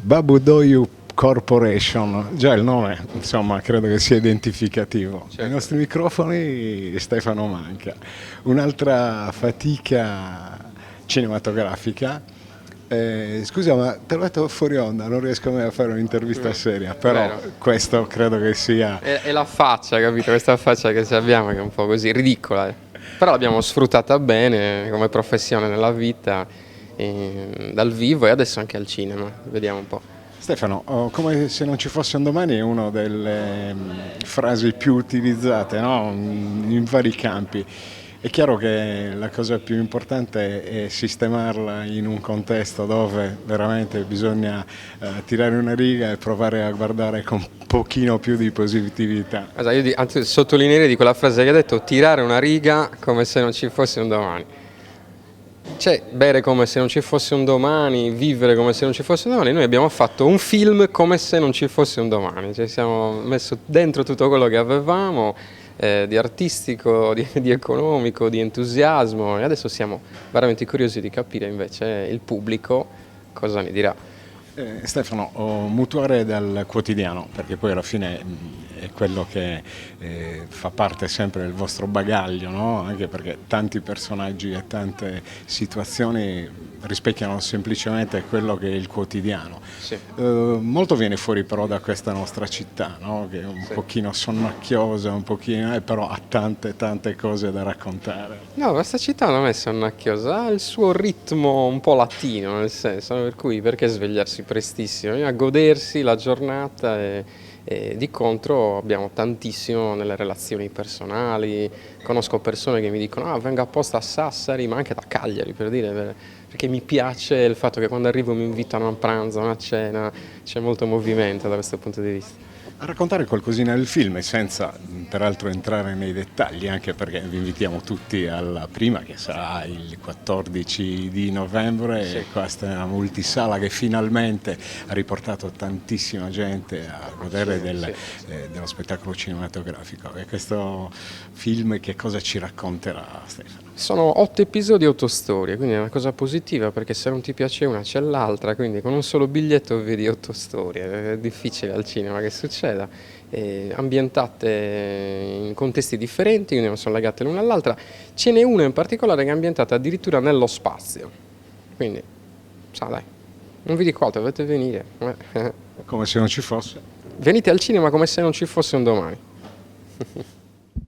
Babu Doyu Corporation, già il nome, insomma, credo che sia identificativo. Certo. Ai nostri microfoni Stefano Manca. Un'altra fatica cinematografica. Scusa, ma te l'ho detto fuori onda, non riesco mai a fare un'intervista seria, però Vero. questo credo che sia... È la faccia, capito? Questa faccia che ci abbiamo che è un po' così ridicola. Però l'abbiamo sfruttata bene come professione nella vita, dal vivo e adesso anche al cinema. Vediamo un po'. Stefano, come se non ci fosse un domani è una delle frasi più utilizzate, no? In vari campi. È chiaro che la cosa più importante è sistemarla in un contesto dove veramente bisogna tirare una riga e provare a guardare con un pochino più di positività. Allora, anzi, sottolineerei di quella frase che hai detto, tirare una riga come se non ci fosse un domani. Cioè, bere come se non ci fosse un domani, vivere come se non ci fosse un domani. Noi abbiamo fatto un film come se non ci fosse un domani. Cioè, siamo messo dentro tutto quello che avevamo, di artistico, di economico, di entusiasmo, e adesso siamo veramente curiosi di capire invece il pubblico cosa ne dirà. Stefano, mutuare dal quotidiano, perché poi alla fine è quello che fa parte sempre del vostro bagaglio, no? Anche perché tanti personaggi e tante situazioni rispecchiano semplicemente quello che è il quotidiano. Sì. Molto viene fuori però da questa nostra città, no? Che è un pochino sonnacchiosa, un pochino, però ha tante cose da raccontare. No, questa città non è sonnacchiosa, ha il suo ritmo un po' latino, nel senso, per cui perché svegliarsi prestissimo? Bisogna godersi la giornata e di contro abbiamo tantissimo nelle relazioni personali, conosco persone che mi dicono vengo apposta a Sassari, ma anche da Cagliari per dire, perché mi piace il fatto che quando arrivo mi invitano a pranzo, a una cena, c'è molto movimento da questo punto di vista. A raccontare qualcosina del film senza peraltro entrare nei dettagli, anche perché vi invitiamo tutti alla prima che sarà il 14 di novembre. Sì. E questa è una multisala che finalmente ha riportato tantissima gente a godere dello spettacolo cinematografico. E questo film che cosa ci racconterà, Stefano? Sono 8 episodi autostorie, quindi è una cosa positiva perché se non ti piace una c'è l'altra, quindi con un solo biglietto vedi 8 storie, è difficile al cinema che succeda, ambientate in contesti differenti, quindi non sono legate l'una all'altra, ce n'è una in particolare che è ambientata addirittura nello spazio, quindi dai, non vi dico altro, dovete venire, Come se non ci fosse. venite al cinema come se non ci fosse un domani.